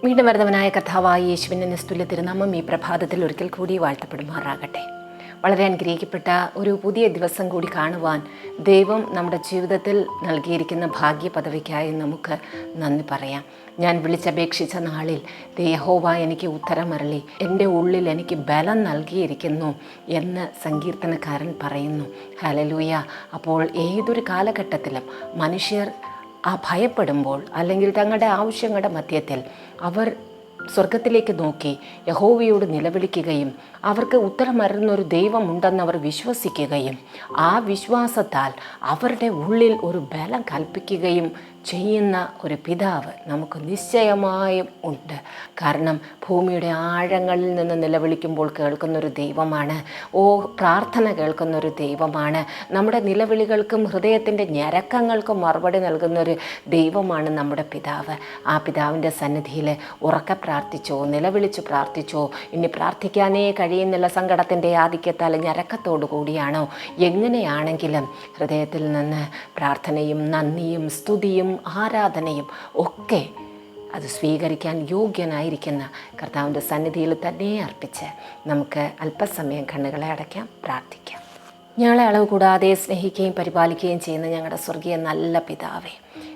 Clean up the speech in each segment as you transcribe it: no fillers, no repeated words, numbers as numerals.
വീണ്ടും വരുന്നവനായ കർത്താവായ യേശുവിൻ്റെ നിസ്തുല്യ തിരുനാമം ഈ പ്രഭാതത്തിൽ ഒരിക്കൽ കൂടി വാഴ്ത്തപ്പെടുമാറാകട്ടെ. വളരെ അനുഗ്രഹിക്കപ്പെട്ട ഒരു പുതിയ ദിവസം കൂടി കാണുവാൻ ദൈവം നമ്മുടെ ജീവിതത്തിൽ നൽകിയിരിക്കുന്ന ഭാഗ്യ പദവിക്കായി നമുക്ക് നന്ദി പറയാം. ഞാൻ വിളിച്ചപേക്ഷിച്ച നാളിൽ യഹോവ എനിക്ക് ഉത്തരമരളി, എൻ്റെ ഉള്ളിൽ എനിക്ക് ബലം നൽകിയിരിക്കുന്നു എന്ന് സങ്കീർത്തനക്കാരൻ പറയുന്നു. ഹല്ലേലൂയ. അപ്പോൾ ഏതൊരു കാലഘട്ടത്തിലും മനുഷ്യർ ഭയപ്പെടുമ്പോൾ അല്ലെങ്കിൽ തങ്ങളുടെ ആവശ്യങ്ങളുടെ മധ്യത്തിൽ അവർ സ്വർഗത്തിലേക്ക് നോക്കി യഹോവയോട് നിലവിളിക്കുകയും അവർക്ക് ഉത്തരമരുന്നൊരു ദൈവമുണ്ടെന്ന് അവർ വിശ്വസിക്കുകയും ആ വിശ്വാസത്താൽ അവരുടെ ഉള്ളിൽ ഒരു ബലം കൽപ്പിക്കുകയും ചെയ്യുന്ന ഒരു പിതാവ് നമുക്ക് നിശ്ചയമായും ഉണ്ട്. കാരണം ഭൂമിയുടെ ആഴങ്ങളിൽ നിന്ന് നിലവിളിക്കുമ്പോൾ കേൾക്കുന്നൊരു ദൈവമാണ്. പ്രാർത്ഥന കേൾക്കുന്നൊരു ദൈവമാണ്. നമ്മുടെ നിലവിളികൾക്കും ഹൃദയത്തിൻ്റെ ഞരക്കങ്ങൾക്കും മറുപടി നൽകുന്നൊരു ദൈവമാണ് നമ്മുടെ പിതാവ്. ആ പിതാവിൻ്റെ സന്നിധിയിൽ ഉറക്കെ പ്രാർത്ഥിച്ചോ, നിലവിളിച്ച് പ്രാർത്ഥിച്ചോ, ഇനി പ്രാർത്ഥിക്കാനേ കഴിയുന്നില്ല, സങ്കടത്തിൻ്റെ ആധിക്യത്താൽ ഞരക്കത്തോടു കൂടിയാണോ, എങ്ങനെയാണെങ്കിലും ഹൃദയത്തിൽ നിന്ന് പ്രാർത്ഥനയും നന്ദിയും സ്തുതിയും ആരാധനയും ഒക്കെ അത് സ്വീകരിക്കാൻ യോഗ്യനായിരിക്കുന്ന കർത്താവിൻ്റെ സന്നിധിയിൽ തന്നെ അർപ്പിച്ച് നമുക്ക് അല്പസമയം കണ്ണുകളെ അടയ്ക്കാം, പ്രാർത്ഥിക്കാം. ഞങ്ങളെ അളവ് കൂടാതെ സ്നേഹിക്കുകയും പരിപാലിക്കുകയും ചെയ്യുന്ന ഞങ്ങളുടെ സ്വർഗീയ നല്ല പിതാവേ,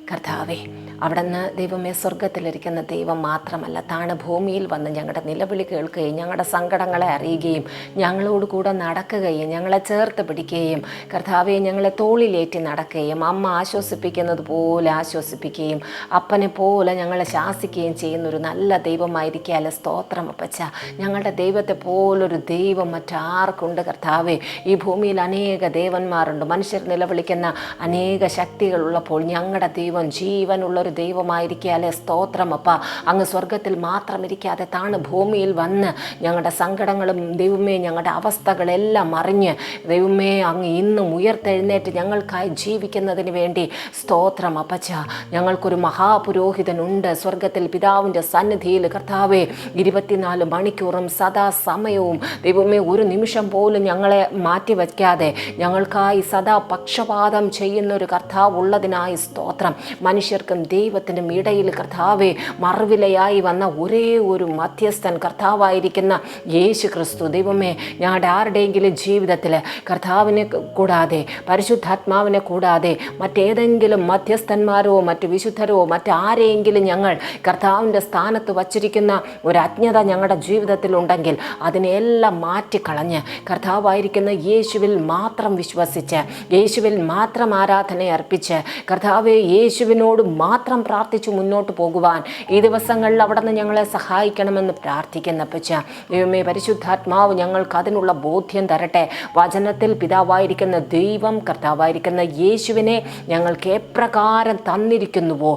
കർത്താവേ, അവിടുന്ന് ദൈവമേ സ്വർഗത്തിലിരിക്കുന്ന ദൈവം മാത്രമല്ല, താണ ഭൂമിയിൽ വന്ന് ഞങ്ങളുടെ നിലവിളി കേൾക്കുകയും ഞങ്ങളുടെ സങ്കടങ്ങളെ അറിയുകയും ഞങ്ങളോട് കൂടെ നടക്കുകയും ഞങ്ങളെ ചേർത്ത് പിടിക്കുകയും കർത്താവെ ഞങ്ങളെ തോളിലേറ്റി നടക്കുകയും അമ്മ ആശ്വസിപ്പിക്കുന്നത് പോലെ ആശ്വസിപ്പിക്കുകയും അപ്പനെ പോലെ ഞങ്ങളെ ശാസിക്കുകയും ചെയ്യുന്നൊരു നല്ല ദൈവമായിരിക്കാൽ സ്തോത്രം അപ്പച്ച. ഞങ്ങളുടെ ദൈവത്തെ പോലൊരു ദൈവം മറ്റാർക്കുണ്ട് കർത്താവെ? ഈ ഭൂമിയിൽ അനേക ദേവന്മാരുണ്ട്, മനുഷ്യർ നിലവിളിക്കുന്ന അനേക ശക്തികളുള്ളപ്പോൾ ഞങ്ങളുടെ ദൈവം ജീവനുള്ളൊരു ദൈവമായിരിക്കാലേ സ്തോത്രം അപ്പ. അങ്ങ് സ്വർഗത്തിൽ മാത്രം ഇരിക്കാതെ താണ് ഭൂമിയിൽ വന്ന് ഞങ്ങളുടെ സങ്കടങ്ങളും ദൈവമേ ഞങ്ങളുടെ അവസ്ഥകളെല്ലാം അറിഞ്ഞ് ദൈവമേ അങ്ങ് ഇന്നും ഉയർത്തെഴുന്നേറ്റ് ഞങ്ങൾക്കായി ജീവിക്കുന്നതിന് വേണ്ടി സ്തോത്രം അപ്പച്ച. ഞങ്ങൾക്കൊരു മഹാപുരോഹിതനുണ്ട് സ്വർഗത്തിൽ പിതാവിൻ്റെ സന്നിധിയിൽ കർത്താവെ. 24 മണിക്കൂറും സദാസമയവും ദൈവമേ ഒരു നിമിഷം പോലും ഞങ്ങളെ മാറ്റിവയ്ക്കാതെ ഞങ്ങൾക്കായി സദാ പക്ഷപാതം ചെയ്യുന്നൊരു കർത്താവ് ഉള്ളതിനായി സ്തോത്രം. മനുഷ്യർക്കും ദൈവത്തിനും ഇടയിൽ കർത്താവെ മറുവിലയായി വന്ന ഒരേ ഒരു മധ്യസ്ഥൻ കർത്താവായിരിക്കുന്ന യേശു ക്രിസ്തു. ദൈവമേ ഞങ്ങളുടെ ആരുടെയെങ്കിലും ജീവിതത്തിൽ കർത്താവിനെ കൂടാതെ പരിശുദ്ധാത്മാവിനെ കൂടാതെ മറ്റേതെങ്കിലും മധ്യസ്ഥന്മാരോ മറ്റ് വിശുദ്ധരോ മറ്റാരെയെങ്കിലും ഞങ്ങൾ കർത്താവിൻ്റെ സ്ഥാനത്ത് വച്ചിരിക്കുന്ന ഒരു അജ്ഞത ഞങ്ങളുടെ ജീവിതത്തിലുണ്ടെങ്കിൽ അതിനെല്ലാം മാറ്റിക്കളഞ്ഞ് കർത്താവായിരിക്കുന്ന യേശുവിൽ മാത്രം വിശ്വസിച്ച് യേശുവിൽ മാത്രം ആരാധന അർപ്പിച്ച് കർത്താവെ യേശുവിനോട് മാത്രം പ്രാർത്ഥിച്ച് മുന്നോട്ട് പോകുവാൻ ഈ ദിവസങ്ങളിൽ അവിടെ നിന്ന് ഞങ്ങളെ സഹായിക്കണമെന്ന് പ്രാർത്ഥിക്കുന്ന പച്ച. ദൈവമേ പരിശുദ്ധാത്മാവ് ഞങ്ങൾക്ക് അതിനുള്ള ബോധ്യം തരട്ടെ. വചനത്തിൽ പിതാവായിരിക്കുന്ന ദൈവം കർത്താവായിരിക്കുന്ന യേശുവിനെ ഞങ്ങൾക്ക് എപ്രകാരം തന്നിരിക്കുന്നുവോ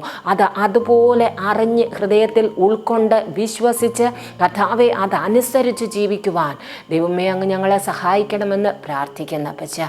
അതുപോലെ അറിഞ്ഞ് ഹൃദയത്തിൽ ഉൾക്കൊണ്ട് വിശ്വസിച്ച് കർത്താവെ അതനുസരിച്ച് ജീവിക്കുവാൻ ദൈവമേ അങ്ങ് ഞങ്ങളെ സഹായിക്കണമെന്ന് പ്രാർത്ഥിക്കുന്ന പച്ച.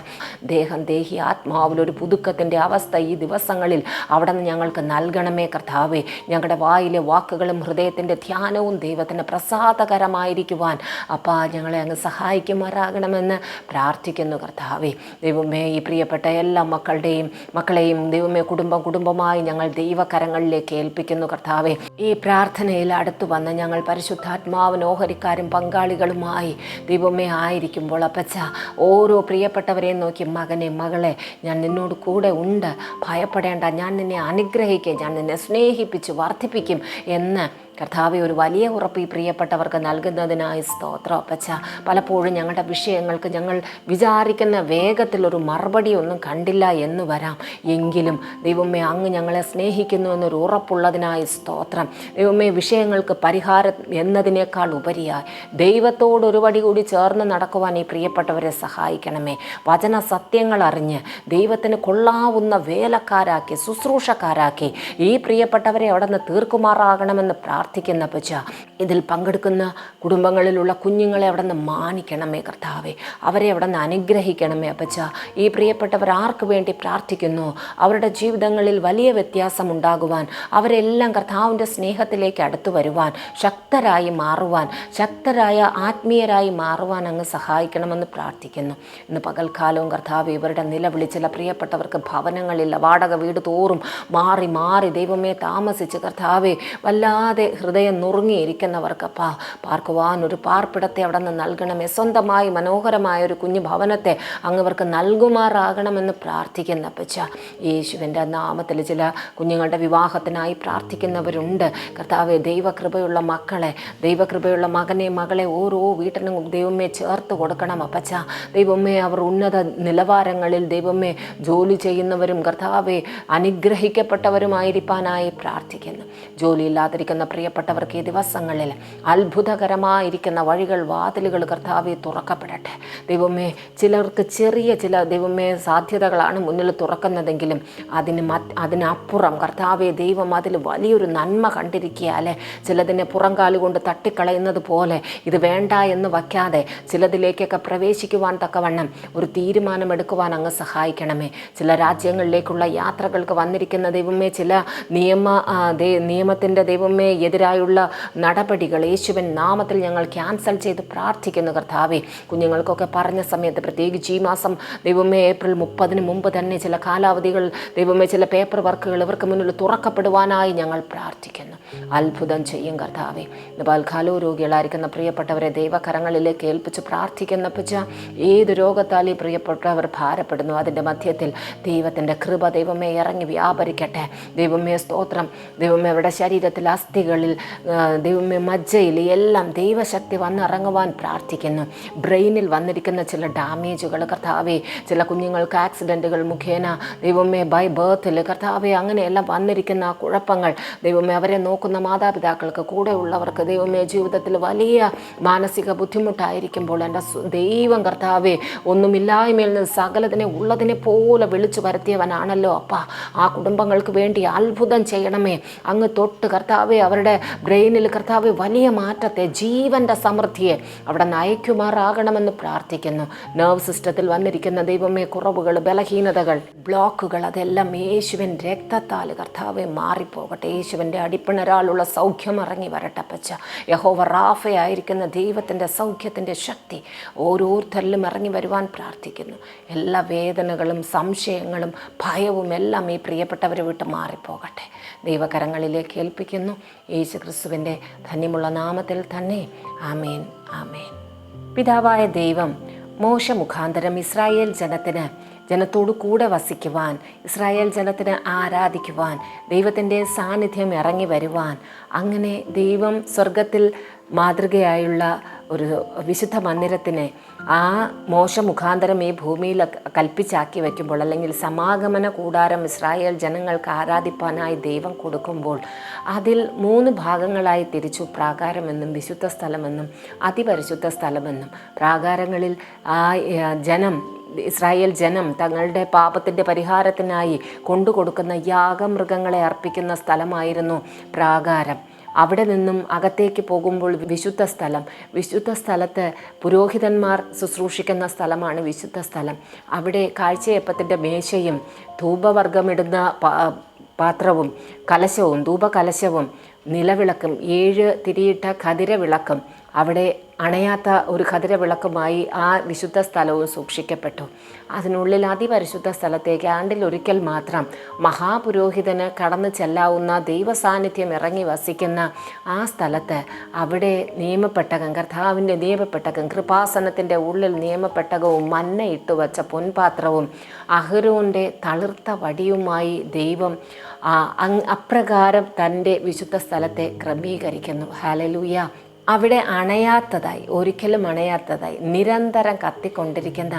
ദേഹം ദേഹി ആത്മാവിലൊരു പുതുക്കത്തിൻ്റെ അവസ്ഥ ഈ ദിവസങ്ങളിൽ അവിടെ നിന്ന് ഞങ്ങൾക്ക് നൽകണമേ കർത്താവേ. ഞങ്ങളുടെ വായിലെ വാക്കുകളും ഹൃദയത്തിൻ്റെ ധ്യാനവും ദൈവത്തിന് പ്രസാദകരമായിരിക്കുവാൻ അപ്പാ ഞങ്ങളെ അങ്ങ് സഹായിക്കുമാറാകണമെന്ന് പ്രാർത്ഥിക്കുന്നു കർത്താവേ. ദൈവമേ ഈ പ്രിയപ്പെട്ട എല്ലാ മക്കളെയും ദൈവമേ കുടുംബമായി ഞങ്ങൾ ദൈവകരങ്ങളിലേക്ക് ഏൽപ്പിക്കുന്നു കർത്താവേ. ഈ പ്രാർത്ഥനയിൽ അടുത്തു വന്ന് ഞങ്ങൾ പരിശുദ്ധാത്മാവിന് ഓഹരിക്കാരും പങ്കാളികളുമായി ദൈവമേ ആയിരിക്കുമ്പോൾ അപ്പച്ച ഓരോ പ്രിയപ്പെട്ടവരെയും നോക്കി മകനെ മകളെ ഞാൻ നിന്നോട് കൂടെ ഉണ്ട്, ഭയപ്പെടേണ്ട, ഞാൻ നിന്നെ അനുഗ്രഹിക്കും, ഞാൻ നിന്നെ സ്നേഹിപ്പിച്ച് വർദ്ധിപ്പിക്കും എന്ന് കർത്താവെ ഒരു വലിയ ഉറപ്പ് ഈ പ്രിയപ്പെട്ടവർക്ക് നൽകുന്നതിനായി സ്തോത്രം അപ്പച്ച. പലപ്പോഴും ഞങ്ങളുടെ വിഷയങ്ങൾക്ക് ഞങ്ങൾ വിചാരിക്കുന്ന വേഗത്തിലൊരു മറുപടി ഒന്നും കണ്ടില്ല എന്ന് വരാം. എങ്കിലും ദൈവമേ അങ്ങ് ഞങ്ങളെ സ്നേഹിക്കുന്നു എന്നൊരു ഉറപ്പുള്ളതിനായി സ്തോത്രം. ദൈവമേ വിഷയങ്ങൾക്ക് പരിഹാരം എന്നതിനേക്കാൾ ഉപരിയായി ദൈവത്തോടൊരു വടി കൂടി ചേർന്ന് നടക്കുവാൻ ഈ പ്രിയപ്പെട്ടവരെ സഹായിക്കണമേ. വചന സത്യങ്ങൾ അറിഞ്ഞ് ദൈവത്തിന് കൊള്ളാവുന്ന വേലക്കാരാക്കി ശുശ്രൂഷക്കാരാക്കി ഈ പ്രിയപ്പെട്ടവരെ അവിടെ നിന്ന് തീർക്കുമാറാകണമെന്ന് പ്രാർത്ഥിക്കുന്ന പച്ച. ഇതിൽ പങ്കെടുക്കുന്ന കുടുംബങ്ങളിലുള്ള കുഞ്ഞുങ്ങളെ അവിടെ നിന്ന് മാനിക്കണമേ കർത്താവെ. അവരെ അവിടെ നിന്ന് അനുഗ്രഹിക്കണമേ അപ്പച്ച. ഈ പ്രിയപ്പെട്ടവർ ആർക്ക് വേണ്ടി പ്രാർത്ഥിക്കുന്നു അവരുടെ ജീവിതങ്ങളിൽ വലിയ വ്യത്യാസമുണ്ടാകുവാൻ അവരെല്ലാം കർത്താവിൻ്റെ സ്നേഹത്തിലേക്ക് അടുത്തു വരുവാൻ ശക്തരായി മാറുവാൻ ശക്തരായ ആത്മീയരായി മാറുവാൻ അങ്ങ് സഹായിക്കണമെന്ന് പ്രാർത്ഥിക്കുന്നു. ഇന്ന് പകൽക്കാലവും കർത്താവ് ഇവരുടെ നിലവിളി ചില പ്രിയപ്പെട്ടവർക്ക് ഭവനങ്ങളില്ല, വാടക വീട് തോറും മാറി ദൈവമേ താമസിച്ച് കർത്താവെ വല്ലാതെ ഹൃദയം നുറുങ്ങിയിരിക്കുന്നവർക്ക് പാർക്കുവാൻ ഒരു പാർപ്പിടത്തെ അവിടെ നിന്ന് നൽകണമേ. സ്വന്തമായി മനോഹരമായ ഒരു കുഞ്ഞു ഭവനത്തെ അങ്ങവർക്ക് നൽകുമാറാകണമെന്ന് പ്രാർത്ഥിക്കുന്ന അപ്പച്ച. യേശുവിൻ്റെ നാമത്തിൽ ചില കുഞ്ഞുങ്ങളുടെ വിവാഹത്തിനായി പ്രാർത്ഥിക്കുന്നവരുണ്ട്. കർത്താവെ, ദൈവകൃപയുള്ള മക്കളെ, ദൈവകൃപയുള്ള മകനെ മകളെ ഓരോ വീട്ടിനും ദൈവമേ ചേർത്ത് കൊടുക്കണം അപ്പച്ച. ദൈവമേ, അവർ ഉന്നത നിലവാരങ്ങളിൽ ദൈവമേ ജോലി ചെയ്യുന്നവരും കർത്താവെ അനുഗ്രഹിക്കപ്പെട്ടവരുമായിരിക്കാനായി പ്രാർത്ഥിക്കുന്നു. ജോലിയില്ലാതിരിക്കുന്ന പ്രിയപ്പെട്ടവർക്ക് ഈ ദിവസങ്ങളിൽ അത്ഭുതകരമായിരിക്കുന്ന വഴികൾ, വാതിലുകൾ കർത്താവെ തുറക്കപ്പെടട്ടെ. ദൈവമേ, ചിലർക്ക് ചെറിയ ചില ദൈവമേ സാധ്യതകളാണ് മുന്നിൽ തുറക്കുന്നതെങ്കിലും അതിനപ്പുറം കർത്താവെ ദൈവം അതിൽ വലിയൊരു നന്മ കണ്ടിരിക്കുകയല്ലേ. ചിലതിനെ പുറംകാലുകൊണ്ട് തട്ടിക്കളയുന്നത് പോലെ ഇത് വേണ്ട എന്ന് വയ്ക്കാതെ ചിലതിലേക്കൊക്കെ പ്രവേശിക്കുവാൻ തക്കവണ്ണം ഒരു തീരുമാനമെടുക്കുവാൻ അങ്ങ് സഹായിക്കണമേ. ചില രാജ്യങ്ങളിലേക്കുള്ള യാത്രകൾക്ക് വന്നിരിക്കുന്ന ദൈവമേ ചില നിയമത്തിൻ്റെ ദൈവമേ എതിരായുള്ള നടപടികൾ യേശുവിൻ നാമത്തിൽ ഞങ്ങൾ ക്യാൻസൽ ചെയ്ത് പ്രാർത്ഥിക്കുന്നു കർത്താവേ. കുഞ്ഞുങ്ങൾക്കൊക്കെ പറഞ്ഞ സമയത്ത്, പ്രത്യേകിച്ച് ഈ മാസം ദൈവമേ ഏപ്രിൽ 30 മുമ്പ് തന്നെ ചില കാലാവധികൾ ദൈവമേ ചില പേപ്പർ വർക്കുകൾ ഇവർക്ക് മുന്നിൽ തുറക്കപ്പെടുവാനായി ഞങ്ങൾ പ്രാർത്ഥിക്കുന്നു. അത്ഭുതം ചെയ്യും കർത്താവേ. ബാൽക്കാലോ രോഗികളായിരിക്കുന്ന പ്രിയപ്പെട്ടവരെ ദൈവകരങ്ങളിലേക്ക് ഏൽപ്പിച്ച് പ്രാർത്ഥിക്കുന്ന പച്ച. ഏത് രോഗത്താൽ ഈ പ്രിയപ്പെട്ടവർ ഭാരപ്പെടുന്നു അതിൻ്റെ മധ്യത്തിൽ ദൈവത്തിൻ്റെ കൃപ ദൈവമേ ഇറങ്ങി വ്യാപരിക്കട്ടെ. ദൈവമേ സ്തോത്രം. ദൈവമേ അവരുടെ ശരീരത്തിൽ, അസ്ഥികളിൽ, ദൈവമേ മജ്ജയിൽ എല്ലാം ദൈവശക്തി വന്നിറങ്ങുവാൻ പ്രാർത്ഥിക്കുന്നു. ബ്രെയിനിൽ വന്നിരിക്കുന്ന ചില ഡാമേജുകൾ കർത്താവെ, ചില കുഞ്ഞുങ്ങൾക്ക് ആക്സിഡൻറ്റുകൾ മുഖേന ദൈവമേ ബൈ ബർത്തിൽ കർത്താവെ അങ്ങനെയെല്ലാം വന്നിരിക്കുന്ന ആ കുഴപ്പങ്ങൾ ദൈവമേ അവരെ നോക്കുന്ന മാതാപിതാക്കൾക്ക്, കൂടെ ഉള്ളവർക്ക് ദൈവമേ ജീവിതത്തിൽ വലിയ മാനസിക ബുദ്ധിമുട്ടായിരിക്കുമ്പോൾ എൻ്റെ ദൈവം കർത്താവെ ഒന്നുമില്ലായ്മയിൽ നിന്ന് സകലതിനെ ഉള്ളതിനെ പോലെ വിളിച്ചു വരുത്തിയവനാണല്ലോ അപ്പ. ആ കുടുംബങ്ങൾക്ക് വേണ്ടി അത്ഭുതം ചെയ്യണമേ. അങ്ങ് തൊട്ട് കർത്താവെ അവരുടെ ബ്രെയിനിൽ കർത്താവെ വലിയ മാറ്റത്തെ, ജീവൻ്റെ സമൃദ്ധിയെ അവിടെ നയിക്കുമാറാകണമെന്ന് പ്രാർത്ഥിക്കുന്നു. നെർവ് സിസ്റ്റത്തിൽ വന്നിരിക്കുന്ന ദൈവമേ കുറവുകൾ, ബലഹീനതകൾ, ബ്ലോക്കുകൾ അതെല്ലാം യേശുവിൻ രക്തത്താൽ കർത്താവെ മാറിപ്പോകട്ടെ. യേശുവിൻ്റെ അടിപ്പിണരാളുള്ള സൗഖ്യം ഇറങ്ങി വരട്ടെ പച്ച. യഹോവ റാഫയായിരിക്കുന്ന ദൈവത്തിൻ്റെ സൗഖ്യത്തിൻ്റെ ശക്തി ഓരോരുത്തരിലും ഇറങ്ങി വരുവാൻ പ്രാർത്ഥിക്കുന്നു. എല്ലാ വേദനകളും സംശയങ്ങളും ഭയവും എല്ലാം ഈ പ്രിയപ്പെട്ടവരെ വിട്ട് മാറിപ്പോകട്ടെ. ദൈവകരങ്ങളിലേക്ക് ഏൽപ്പിക്കുന്നു യേശു ക്രിസ്തുവിൻ്റെ ധന്യമുള്ള നാമത്തിൽ തന്നെ. ആമേൻ, ആമേൻ. പിതാവായ ദൈവം മോശ മുഖാന്തരം ഇസ്രായേൽ ജനത്തോടു കൂടെ വസിക്കുവാൻ, ഇസ്രായേൽ ജനത്തിന് ആരാധിക്കുവാൻ, ദൈവത്തിൻ്റെ സാന്നിധ്യം ഇറങ്ങി വരുവാൻ, അങ്ങനെ ദൈവം സ്വർഗത്തിൽ മാതൃകയായുള്ള ഒരു വിശുദ്ധ മന്ദിരത്തിനെ ആ മോശ മുഖാന്തരം ഈ ഭൂമിയിൽ കൽപ്പിച്ചാക്കി വയ്ക്കുമ്പോൾ, അല്ലെങ്കിൽ സമാഗമന കൂടാരം ഇസ്രായേൽ ജനങ്ങൾക്ക് ആരാധിപ്പാനായി ദൈവം കൊടുക്കുമ്പോൾ അതിൽ 3 ഭാഗങ്ങളായി തിരിച്ചു. പ്രാകാരമെന്നും വിശുദ്ധ സ്ഥലമെന്നും അതിപരിശുദ്ധ സ്ഥലമെന്നും. പ്രാകാരങ്ങളിൽ ആ ഇസ്രായേൽ ജനം തങ്ങളുടെ പാപത്തിൻ്റെ പരിഹാരത്തിനായി കൊണ്ടുകൊടുക്കുന്ന യാഗമൃഗങ്ങളെ അർപ്പിക്കുന്ന സ്ഥലമായിരുന്നു പ്രാകാരം. അവിടെ നിന്നും അകത്തേക്ക് പോകുമ്പോൾ വിശുദ്ധ സ്ഥലത്ത് പുരോഹിതന്മാർ ശുശ്രൂഷിക്കുന്ന സ്ഥലമാണ് വിശുദ്ധ സ്ഥലം. അവിടെ കാഴ്ചയപ്പത്തിൻ്റെ മേശയും ധൂപവർഗമിടുന്ന പാത്രവും കലശവും, ധൂപകലശവും, നിലവിളക്കും, 7 തിരിയിട്ട ഖദിരവിളക്കും, അവിടെ അണയാത്ത ഒരു ഖദിരവിളക്കുമായി ആ വിശുദ്ധ സ്ഥലവും സൂക്ഷിക്കപ്പെട്ടു. അതിനുള്ളിൽ അതിപരിശുദ്ധ സ്ഥലത്തേക്ക് ആണ്ടിലൊരിക്കൽ മാത്രം മഹാപുരോഹിതന് കടന്നു ചെല്ലാവുന്ന ദൈവസാന്നിധ്യം ഇറങ്ങി വസിക്കുന്ന ആ സ്ഥലത്ത് അവിടെ നിയമപ്പെട്ടകം, കർത്താവിൻ്റെ നിയമപ്പെട്ടകം, കൃപാസനത്തിൻ്റെ ഉള്ളിൽ നിയമപ്പെട്ടകവും മന്ന ഇട്ടുവച്ച പൊൻപാത്രവും അഹരോൻ്റെ തളിർത്ത വടിയുമായി ദൈവം അപ്രകാരം തൻ്റെ വിശുദ്ധ സ്ഥലത്തെ ക്രമീകരിക്കുന്നു. ഹല്ലേലൂയ. അവിടെ ഒരിക്കലും അണയാത്തതായി നിരന്തരം കത്തിക്കൊണ്ടിരിക്കുന്ന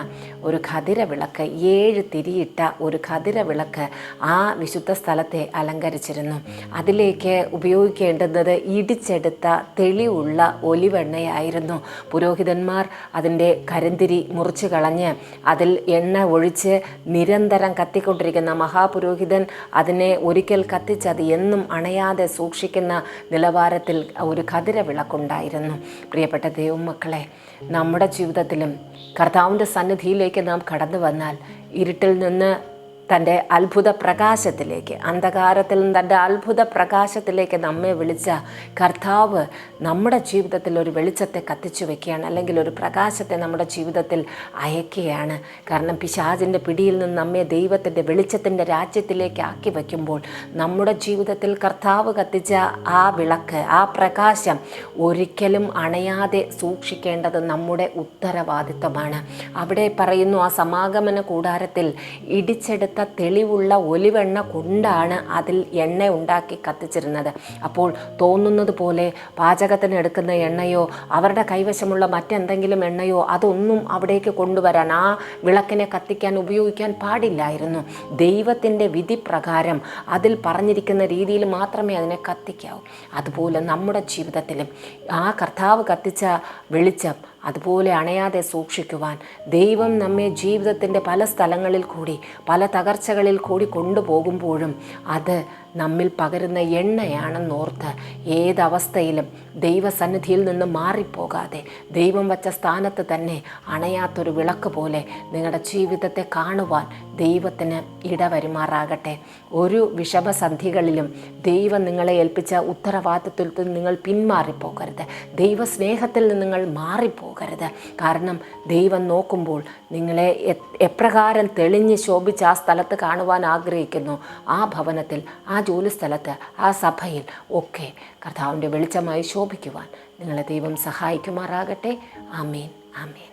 ഒരു ഖദിരവിളക്ക്, 7 തിരിയിട്ട ഒരു ഖദിരവിളക്ക് ആ വിശുദ്ധ സ്ഥലത്തെ അലങ്കരിച്ചിരുന്നു. അതിലേക്ക് ഉപയോഗിക്കേണ്ടുന്നത് ഇടിച്ചെടുത്ത തെളിവുള്ള ഒലിവെണ്ണയായിരുന്നു. പുരോഹിതന്മാർ അതിൻ്റെ കരിന്തിരി മുറിച്ച് കളഞ്ഞ് അതിൽ എണ്ണ ഒഴിച്ച് നിരന്തരം കത്തിക്കൊണ്ടിരിക്കുന്ന മഹാപുരോഹിതൻ അതിനെ ഒരിക്കൽ കത്തിച്ചത് എന്നും അണയാതെ സൂക്ഷിക്കുന്ന നിലവാരത്തിൽ ഒരു ഖദിരവിളക്കുണ്ടായിരുന്നു. പ്രിയപ്പെട്ട ദൈവമക്കളെ, നമ്മുടെ ജീവിതത്തിലും കർത്താവിൻ്റെ സന്നിധിയിലേക്ക് നാം കടന്നു വന്നാൽ ഇരുട്ടിൽ നിന്ന് തൻ്റെ അത്ഭുത പ്രകാശത്തിലേക്ക്, അന്ധകാരത്തിൽ നിന്ന് തൻ്റെ അത്ഭുത പ്രകാശത്തിലേക്ക് നമ്മെ വിളിച്ച കർത്താവ് നമ്മുടെ ജീവിതത്തിൽ ഒരു വെളിച്ചത്തെ കത്തിച്ചു വെക്കുകയാണ്, അല്ലെങ്കിൽ ഒരു പ്രകാശത്തെ നമ്മുടെ ജീവിതത്തിൽ അയക്കുകയാണ്. കാരണം പിശാചിൻ്റെ പിടിയിൽ നിന്ന് നമ്മെ ദൈവത്തിൻ്റെ വെളിച്ചത്തിൻ്റെ രാജ്യത്തിലേക്ക് ആക്കി വയ്ക്കുമ്പോൾ നമ്മുടെ ജീവിതത്തിൽ കർത്താവ് കത്തിച്ച ആ വിളക്ക്, ആ പ്രകാശം ഒരിക്കലും അണയാതെ സൂക്ഷിക്കേണ്ടത് നമ്മുടെ ഉത്തരവാദിത്തമാണ്. അവിടെ പറയുന്നു, ആ സമാഗമന കൂടാരത്തിൽ ഇടിച്ചെടുത്ത തെളിവുള്ള ഒലിവെണ്ണ കൊണ്ടാണ് അതിൽ എണ്ണ ഉണ്ടാക്കി കത്തിച്ചിരുന്നത്. അപ്പോൾ തോന്നുന്നത് പോലെ പാചകത്തിന് എടുക്കുന്ന എണ്ണയോ അവരുടെ കൈവശമുള്ള മറ്റെന്തെങ്കിലും എണ്ണയോ അതൊന്നും അവിടേക്ക് കൊണ്ടുവരാൻ, ആ വിളക്കിനെ കത്തിക്കാൻ ഉപയോഗിക്കാൻ പാടില്ലായിരുന്നു. ദൈവത്തിൻ്റെ വിധി പ്രകാരം അതിൽ പറഞ്ഞിരിക്കുന്ന രീതിയിൽ മാത്രമേ അതിനെ കത്തിക്കാവൂ. അതുപോലെ നമ്മുടെ ജീവിതത്തിലും ആ കർത്താവ് കത്തിച്ച വെളിച്ചം അതുപോലെ അണയാതെ സൂക്ഷിക്കുവാൻ ദൈവം നമ്മെ ജീവിതത്തിൻ്റെ പല സ്ഥലങ്ങളിൽ കൂടി, പല തകർച്ചകളിൽ കൂടി കൊണ്ടുപോകുമ്പോഴും അത് നമ്മിൽ പകരുന്ന എണ്ണയാണെന്നോർത്ത് ഏതവസ്ഥയിലും ദൈവസന്നിധിയിൽ നിന്ന് മാറിപ്പോകാതെ ദൈവം വച്ച സ്ഥാനത്ത് തന്നെ അണയാത്തൊരു വിളക്ക് പോലെ നിങ്ങളുടെ ജീവിതത്തെ കാണുവാൻ ദൈവത്തിന് ഇടവരുമാറാകട്ടെ. ഒരു വിഷമസന്ധികളിലും ദൈവം നിങ്ങളെ ഏൽപ്പിച്ച ഉത്തരവാദിത്വത്തിൽ നിങ്ങൾ പിന്മാറിപ്പോകരുത്. ദൈവസ്നേഹത്തിൽ നിന്ന് നിങ്ങൾ മാറിപ്പോകരുത്. കാരണം ദൈവം നോക്കുമ്പോൾ നിങ്ങളെ എപ്രകാരം തെളിഞ്ഞ് ശോഭിച്ച് ആ സ്ഥലത്ത് കാണുവാൻ ആഗ്രഹിക്കുന്നു, ആ ഭവനത്തിൽ, ആ ജോലിസ്ഥലത്ത്, ആ സഭയിൽ ഒക്കെ കർത്താവിൻ്റെ വെളിച്ചമായി ശോഭിക്കുവാൻ നിങ്ങളെ ദൈവം സഹായിക്കുമാറാകട്ടെ. ആമേൻ, ആമേൻ.